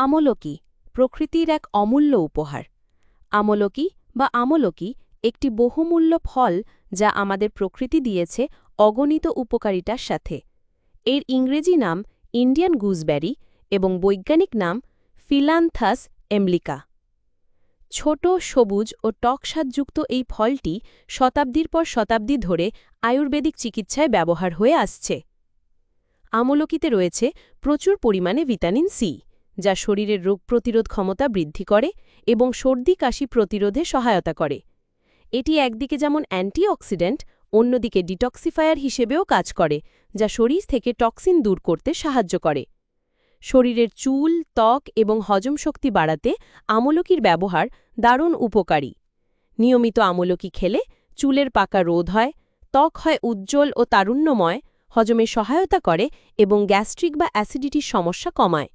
আমলকি প্রকৃতির এক অমূল্য উপহার। আমলকি বা আমলকি একটি বহুমূল্য ফল যা আমাদের প্রকৃতি দিয়েছে অগণিত উপকারিতার সাথে। এর ইংরেজি নাম ইন্ডিয়ান গুজবেরি এবং বৈজ্ঞানিক নাম ফিলান্থাস এমলিকা। ছোট, সবুজ ও টক স্বাদযুক্ত এই ফলটি শতাব্দীর পর শতাব্দী ধরে আয়ুর্বেদিক চিকিৎসায় ব্যবহার হয়ে আসছে। আমলকিতে রয়েছে প্রচুর পরিমাণে ভিটামিন সি, যা শরীরের রোগ প্রতিরোধ ক্ষমতা বৃদ্ধি করে এবং সর্দি কাশি প্রতিরোধে সহায়তা করে। এটি একদিকে যেমন অ্যান্টিঅক্সিডেন্ট, অন্যদিকে ডিটক্সিফায়ার হিসেবেও কাজ করে, যা শরীর থেকে টক্সিন দূর করতে সাহায্য করে। শরীরের চুল, ত্বক এবং হজম শক্তি বাড়াতে আমলকির ব্যবহার দারুণ উপকারী। নিয়মিত আমলকি খেলে চুলের পাকা রোধ হয়, ত্বক হয় উজ্জ্বল ও তারুণ্যময়, হজমে সহায়তা করে এবং গ্যাস্ট্রিক বা অ্যাসিডিটির সমস্যা কমায়।